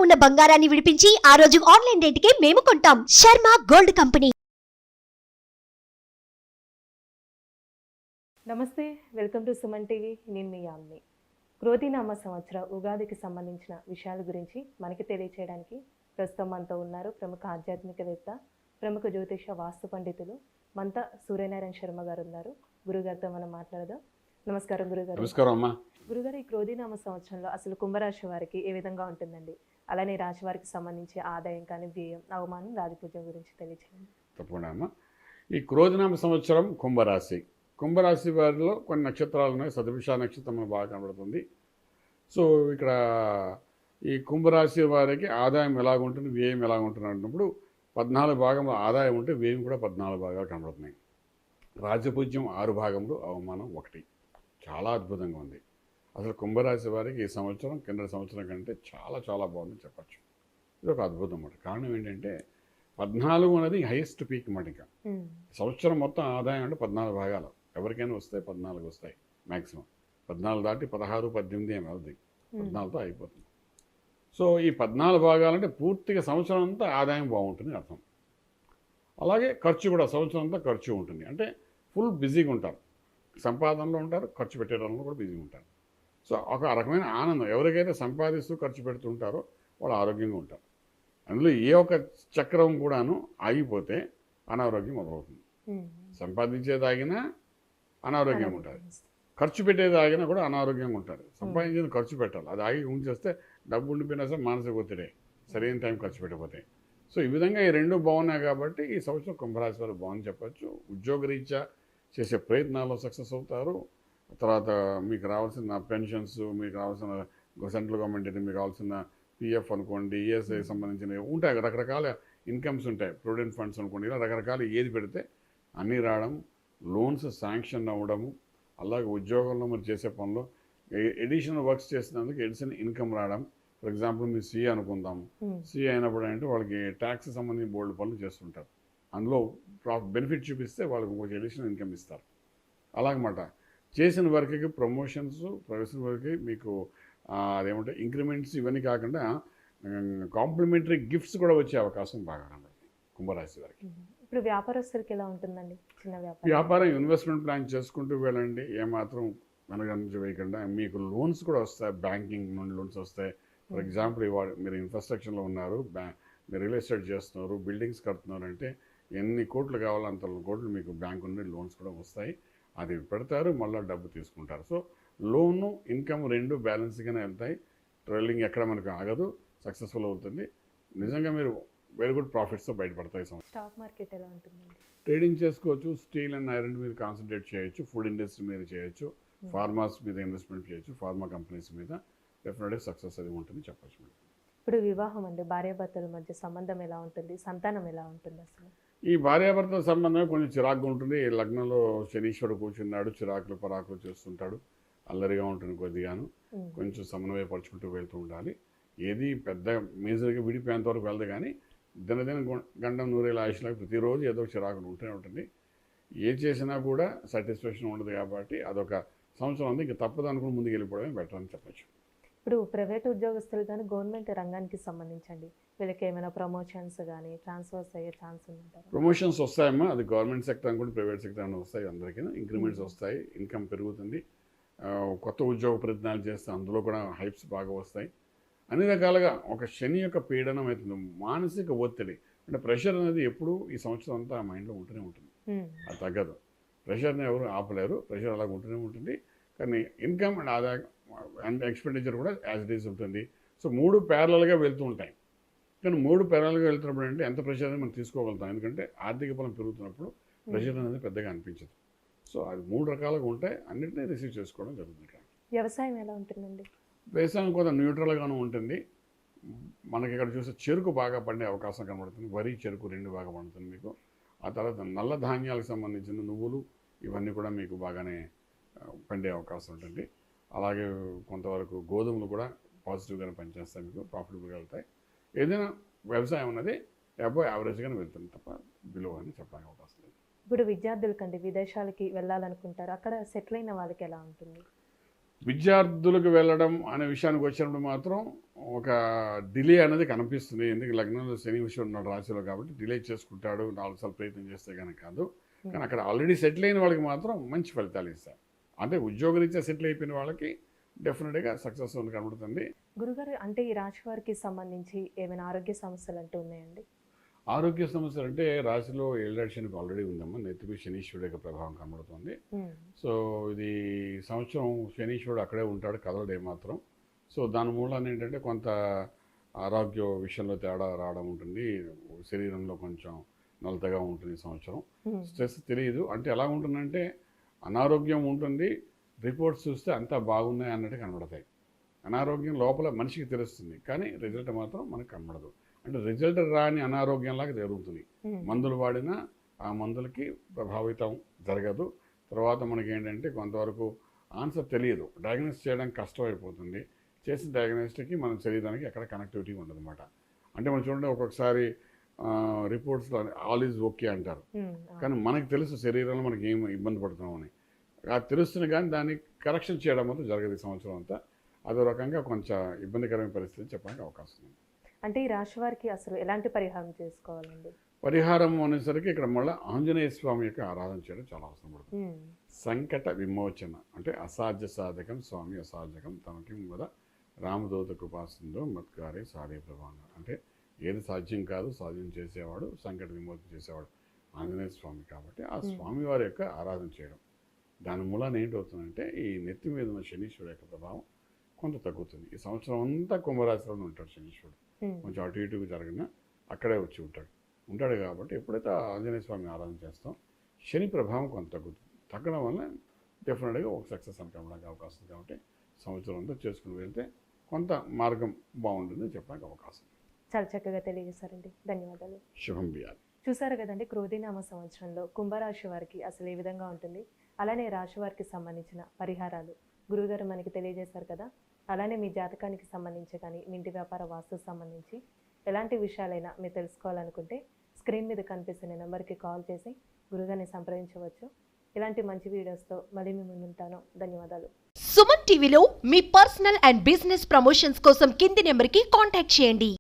ఉన్న బంగారాన్ని విడిపించి ఆ రోజు ఆన్లైన్ రేటుకే మేము కొంటాం. Sharma gold company. నమస్తే, వెల్కమ్ టు సుమన్ టీవీ. నేను మీ యామ్ని. క్రోధినామ సంవత్సర ఉగాదికి సంబంధించిన విషయాల గురించి మనకి తెలియచేయడానికి ప్రస్తుతం మనతో ఉన్నారు ప్రముఖ ఆధ్యాత్మికవేత్త, ప్రముఖ జ్యోతిష వాస్తు పండితులు మంత సూర్యనారాయణ శర్మ గారు ఉన్నారు. గురుగారితో మనం మాట్లాడదాం. నమస్కారం గురుగారు. నమస్కారం అమ్మా. గురుగారు, ఈ క్రోధినామ సంవత్సరంలో అసలు కుంభరాశి వారికి ఏ విధంగా ఉంటుందండి? అలానే రాశి వారికి సంబంధించి ఆదాయం కానీ, వ్యయం, అవమానం, రాజపూజ్యం గురించి తెలియచేయండి. తప్పకుండా అమ్మా. ఈ క్రోధినామ సంవత్సరం కుంభరాశి. కుంభరాశి వారిలో కొన్ని నక్షత్రాలు ఉన్నాయి. సతభిష నక్షత్రం మనకు బాగా కనబడుతుంది. సో ఇక్కడ ఈ కుంభరాశి వారికి ఆదాయం ఎలాగుంటుంది, వ్యయం ఎలాగుంటుంది అంటున్నప్పుడు 14 భాగంలో ఆదాయం ఉంటే వ్యయం కూడా 14 భాగాలు కనబడుతున్నాయి. రాజపూజ్యం 6 భాగంలో, అవమానం 1. చాలా అద్భుతంగా ఉంది. అసలు కుంభరాశి వారికి ఈ సంవత్సరం కింద సంవత్సరం కంటే చాలా చాలా బాగుందని చెప్పచ్చు. ఇది ఒక అద్భుతం అన్నమాట. కారణం ఏంటంటే 14 అనేది హైయెస్ట్ పీక్ మాట. ఇంకా సంవత్సరం మొత్తం ఆదాయం అంటే 14 భాగాలు. ఎవరికైనా వస్తాయి, 14 వస్తాయి మ్యాక్సిమం. 14 దాటి 16, 18 ఏమి అవుతుంది, 14తో అయిపోతుంది. సో ఈ 14 భాగాలంటే పూర్తిగా సంవత్సరం అంతా ఆదాయం బాగుంటుంది అర్థం. అలాగే ఖర్చు కూడా సంవత్సరం అంతా ఖర్చు ఉంటుంది. అంటే ఫుల్ బిజీగా ఉంటారు, సంపాదనలో ఉంటారు, ఖర్చు పెట్టడంలో కూడా బిజీగా ఉంటారు. సో ఒక రకమైన ఆనందం. ఎవరికైతే సంపాదిస్తూ ఖర్చు పెడుతుంటారో వాళ్ళు ఆరోగ్యంగా ఉంటారు. అందులో ఏ ఒక్క చక్రం కూడాను ఆగిపోతే అనారోగ్యం మొదలవుతుంది. సంపాదించేదాగినా అనారోగ్యం ఉంటుంది, ఖర్చు పెట్టేదాగినా కూడా అనారోగ్యంగా ఉంటారు. సంపాదించేది ఖర్చు పెట్టాలి, అది ఆగి ఉంచేస్తే డబ్బు ఉండిపోయినా సరే మానసిక ఒత్తిడే, సరైన టైం ఖర్చు పెట్టకపోతే. సో ఈ విధంగా ఈ రెండు బాగున్నాయి కాబట్టి ఈ సంవత్సరం కుంభరాశి వారు బాగుంది చెప్పచ్చు. ఉద్యోగరీత్యా చేసే ప్రయత్నాల్లో సక్సెస్ అవుతారు. తర్వాత మీకు రావాల్సిన పెన్షన్స్, మీకు రావాల్సిన సెంట్రల్ గవర్నమెంట్ అయితే మీకు కావాల్సిన పిఎఫ్ అనుకోండి, ఈఎస్ఐ సంబంధించినవి ఉంటాయి, రకరకాల ఇన్కమ్స్ ఉంటాయి, ప్రొవిడెంట్ ఫండ్స్ అనుకోండి, ఇలా రకరకాల ఏది పెడితే అన్నీ రావడం, లోన్స్ శాంక్షన్ అవ్వడము, అలాగే ఉద్యోగంలో మీరు చేసే పనులు ఎడిషనల్ వర్క్స్ చేసినందుకు ఎడిషనల్ ఇన్కమ్ రావడం. ఫర్ ఎగ్జాంపుల్ మీరు సిఏ అనుకుందాము, సిఏ అయినప్పుడు అంటే వాళ్ళకి ట్యాక్స్ సంబంధించి బోల్డ్ పనులు చేస్తుంటారు. అందులో బెనిఫిట్ చూపిస్తే వాళ్ళకి ఒక ఎడిషనల్ ఇన్కమ్ ఇస్తారు. అలాగమాట చేసిన వర్క్కి ప్రమోషన్స్, ప్రొఫెషనల్ వర్క్కి మీకు అదేమంటే ఇంక్రిమెంట్స్, ఇవన్నీ కాకుండా కాంప్లిమెంటరీ గిఫ్ట్స్ కూడా వచ్చే అవకాశం బాగా కనబడుతుంది కుంభరాశి వారికి. ఇప్పుడు వ్యాపారస్తులకి ఎలా ఉంటుందండి? చిన్న వ్యాపారం ఇన్వెస్ట్మెంట్ ప్లాన్ చేసుకుంటూ వెళ్ళండి, ఏమాత్రం వెనకంజ వేయకుండా. మీకు లోన్స్ కూడా వస్తాయి, బ్యాంకింగ్ నుండి లోన్స్ వస్తాయి. ఫర్ ఎగ్జాంపుల్ ఇవాళ మీరు ఇన్ఫ్రాస్ట్రక్చర్లో ఉన్నారు, మీరు రియల్ ఎస్టేట్ చేస్తున్నారు, బిల్డింగ్స్ కడుతున్నారు అంటే ఎన్ని కోట్లు కావాలో అంత కోట్లు మీకు బ్యాంకు నుండి లోన్స్ కూడా వస్తాయి. అది పెడతారు, మళ్ళీ డబ్బు తీసుకుంటారు. సో లోను, ఇన్కమ్ రెండు బ్యాలెన్స్గానే వెళ్తాయి. ట్రైలింగ్ ఎక్కడ మనకు ఆగదు, సక్సెస్ఫుల్ అవుతుంది. నిజంగా మీరు వెరీ గుడ్ ప్రాఫిట్స్తో బయటపడతాయి. స్టాక్ మార్కెట్ ఎలా ఉంటుందండి? ట్రేడింగ్ చేసుకోవచ్చు, స్టీల్ అండ్ ఐరన్ మీద కాన్సన్ట్రేట్ చేయొచ్చు, ఫుడ్ ఇండస్ట్రీ మీద చేయొచ్చు, ఫార్మాస్ మీద ఇన్వెస్ట్మెంట్ చేయొచ్చు, ఫార్మా కంపెనీస్ మీద డెఫినెట్గా సక్సెస్ అది ఉంటుంది చెప్పచ్చు. ఇప్పుడు వివాహం అండి, భార్యాభర్తల మధ్య సంబంధం ఎలా ఉంటుంది, సంతానం ఎలా ఉంటుంది? అసలు ఈ భార్యాభర్తల సంబంధమే కొంచెం చిరాకుగా ఉంటుంది. లగ్నంలో శనీశ్వరుడు కూర్చున్నాడు, చిరాకులు పరాకులు చేస్తుంటాడు, అల్లరిగా ఉంటుంది కొద్దిగాను. కొంచెం సమన్వయపరుచుకుంటూ వెళ్తూ ఉండాలి. ఏది పెద్ద మేజర్గా విడిపోయేంత వరకు వెళ్దు, కానీ దినదిన గండం నూరేళ్ళ ఆయుష్లాగా ప్రతిరోజు ఏదో చిరాకులు ఉంటూనే ఉంటుంది. ఏ చేసినా కూడా సాటిస్ఫాక్షన్ ఉండదు. కాబట్టి అదొక సంవత్సరం ఉంది, ఇంకా తప్పదు అనుకుని ముందుకు వెళ్ళిపోవడమే బెటర్ అని చెప్పచ్చు. ఇప్పుడు ప్రైవేట్ ఉద్యోగస్తులు కానీ గవర్నమెంట్ రంగానికి సంబంధించండి, వీళ్ళకి ఏమైనా ప్రమోషన్స్ కానీ ట్రాన్స్ఫర్స్ అయ్యే ఛాన్స్ ఉందంటారా? ప్రమోషన్స్ వస్తాయమ్మా. అది గవర్నమెంట్ సెక్టర్ అనుకుంటే ప్రైవేట్ సెక్టర్ అని వస్తాయి. అందరికీ ఇంక్రిమెంట్స్ వస్తాయి, ఇన్కమ్ పెరుగుతుంది. కొత్త ఉద్యోగ ప్రయత్నాలు చేస్తే అందులో కూడా హైప్స్ బాగా వస్తాయి. అన్ని రకాలుగా ఒక శని యొక్క పీడనం అవుతుంది. మానసిక ఒత్తిడి అంటే ప్రెషర్ అనేది ఎప్పుడూ ఈ సంవత్సరం అంతా మైండ్లో ఉంటూనే ఉంటుంది, అది తగ్గదు. ప్రెషర్ని ఎవరు ఆపలేరు, ప్రెషర్ అలాగ ఉంటూనే ఉంటుంది. కానీ ఇన్కమ్ అండ్ ఆదాయం అండ్ ఎక్స్పెండిచర్ కూడా యాజ్ ఇట్ ఈజ్ ఉంటుంది. సో 3 ప్యారలల్గా వెళ్తూ ఉంటాయి. కానీ 3 ప్యారలల్గా వెళ్తున్నప్పుడు అంటే ఎంత ప్రెషర్ అనేది మనం తీసుకోగలుగుతాం. ఎందుకంటే ఆర్థిక బలం పెరుగుతున్నప్పుడు ప్రెషర్ అనేది పెద్దగా అనిపించదు. సో అది 3 రకాలుగా ఉంటాయి, అన్నింటినీ రిసీవ్ చేసుకోవడం జరుగుతుంది. ఇక్కడ వ్యవసాయం ఎలా ఉంటుందండి? వ్యవసాయం కొంత న్యూట్రల్గానే ఉంటుంది. మనకి ఇక్కడ చూస్తే చెరుకు బాగా పండే అవకాశం కనబడుతుంది. వరి, చెరుకు రెండు బాగా పండుతుంది మీకు. ఆ తర్వాత నల్ల ధాన్యాలకు సంబంధించిన నువ్వులు ఇవన్నీ కూడా మీకు బాగానే పండే అవకాశం ఉంటుంది. అలాగే కొంతవరకు గోధుమలు కూడా పాజిటివ్గానే పనిచేస్తాయి, మీకు ప్రాఫిటబుల్గా వెళ్తాయి. ఏదైనా వ్యవసాయం అనేది అబౌవ్ యావరేజ్గానే వెళ్తుంది తప్ప బిలో అని చెప్పడానికి అవకాశం లేదు. ఇప్పుడు విద్యార్థులకండి విదేశాలకి వెళ్ళాలనుకుంటారు, అక్కడ సెటిల్ అయిన వాళ్ళకి ఎలా ఉంటుంది? విద్యార్థులకు వెళ్ళడం అనే విషయానికి వచ్చినప్పుడు మాత్రం ఒక డిలే అనేది కనిపిస్తుంది. ఎందుకు లగ్నంలో శని విషయం ఉన్నాడు రాశిలో కాబట్టి డిలే చేసుకుంటాడు 4 సార్లు ప్రయత్నం చేస్తే కనుక కాదు. కానీ అక్కడ ఆల్రెడీ సెటిల్ అయిన వాళ్ళకి మాత్రం మంచి ఫలితాలు ఇస్తారు. అంటే ఉద్యోగరీత్యా సెటిల్ అయిపోయిన వాళ్ళకి డెఫినెట్గా సక్సెస్ అని కనబడుతుంది. గురుగారు, అంటే ఈ రాశి వారికి సంబంధించి ఏమైనా ఆరోగ్య సమస్యలు అంటూ ఉన్నాయండి? ఆరోగ్య సమస్యలు అంటే రాశిలో ఏళ్ళ శనికి ఆల్రెడీ ఉందమ్మా. నెత్తిపై శనీశ్వరుడు యొక్క ప్రభావం కనబడుతుంది. సో ఇది సంవత్సరం శనీశ్వరుడు అక్కడే ఉంటాడు, కదలడు ఏమాత్రం. సో దాని మూలాన్ని ఏంటంటే కొంత ఆరోగ్య విషయంలో తేడా రావడం ఉంటుంది. శరీరంలో కొంచెం నలతగా ఉంటుంది ఈ సంవత్సరం. స్ట్రెస్ తెలియదు. అంటే ఎలా ఉంటుందంటే అనారోగ్యం ఉంటుంది, రిపోర్ట్స్ చూస్తే అంతా బాగున్నాయి అన్నట్టు కనబడతాయి. అనారోగ్యం లోపల మనిషికి తెలుస్తుంది, కానీ రిజల్ట్ మాత్రం మనకు కనబడదు. అంటే రిజల్ట్ రాని అనారోగ్యంలాగా జరుగుతుంది. మందులు వాడినా ఆ మందులకి ప్రభావితం జరగదు. తర్వాత మనకి ఏంటంటే కొంతవరకు ఆన్సర్ తెలియదు, డయాగ్నోస్ చేయడం కష్టమైపోతుంది. చేసిన డయాగ్నోస్టిక్కి మన శరీరానికి ఎక్కడ కనెక్టివిటీ ఉండదు అనమాట. అంటే మనం చూడండి ఒక్కొక్కసారి రిపోర్ట్స్లో ఆల్ ఈజ్ ఓకే అంటారు, కానీ మనకు తెలుసు శరీరంలో మనకి ఏం ఇబ్బంది పడుతున్నామని. అది తెలుస్తుంది, కానీ దాన్ని కరెక్షన్ చేయడం మాత్రం జరగదు ఈ సంవత్సరం అంతా. అదో రకంగా కొంచెం ఇబ్బందికరమైన పరిస్థితి చెప్పడానికి అవకాశం ఉంది. అంటే ఈ రాశి వారికి అసలు ఎలాంటి పరిహారం చేసుకోవాలండి? పరిహారం అనేసరికి ఇక్కడ మళ్ళీ ఆంజనేయ స్వామి యొక్క ఆరాధన చేయడం చాలా అవసరం పడుతుంది. సంకట విమోచన అంటే అసాధ్య సాధకం స్వామి అసాధ్యకం తనకి కదా రామదూత కృపాసిందో మత్కారే సారే ప్రభావం. అంటే ఏది సాధ్యం కాదు సాధ్యం చేసేవాడు, సంకట విమోచన చేసేవాడు ఆంజనేయ స్వామి. కాబట్టి ఆ స్వామి వారి యొక్క ఆరాధన చేయడం, దాని మూలాన ఏంటవుతుందంటే ఈ నెత్తి మీద ఉన్న శనీశ్వరుడు యొక్క ప్రభావం కొంత తగ్గుతుంది. ఈ సంవత్సరం అంతా కుంభరాశిలోనే ఉంటాడు శనీశ్వరుడు. కొంచెం అటు ఇటుకు జరిగినా అక్కడే వచ్చి ఉంటాడు కాబట్టి ఎప్పుడైతే ఆంజనేయ స్వామిని ఆరాధన చేస్తాం శని ప్రభావం కొంత తగ్గుతుంది. తగ్గడం వల్ల డెఫినెట్గా ఒక సక్సెస్ అని కనడానికి అవకాశం ఉంది. కాబట్టి సంవత్సరం అంతా చేసుకుని వెళ్తే కొంత మార్గం బాగుంటుందని చెప్పడానికి అవకాశం. చాలా చక్కగా తెలియజేశారండి, ధన్యవాదాలు. శుభం బియాలి. చూసారు కదండి, క్రోధినామ సంవత్సరంలో కుంభరాశి వారికి అసలు ఏ విధంగా ఉంటుంది, అలానే రాశి వారికి సంబంధించిన పరిహారాలు గురువుగారు మనకి తెలియజేశారు కదా. అలానే మీ జాతకానికి సంబంధించి కానీ మీ ఇంటి వ్యాపార వాస్తుకు సంబంధించి ఎలాంటి విషయాలైనా మీరు తెలుసుకోవాలనుకుంటే స్క్రీన్ మీద కనిపిస్తున్న నెంబర్కి కాల్ చేసి గురుగారిని సంప్రదించవచ్చు. ఇలాంటి మంచి వీడియోస్తో మళ్ళీ మీ ముందుంటాను. ధన్యవాదాలు. సుమన్ టీవీలో మీ పర్సనల్ అండ్ బిజినెస్ ప్రమోషన్స్ కోసం కింది నెంబర్కి కాంటాక్ట్ చేయండి.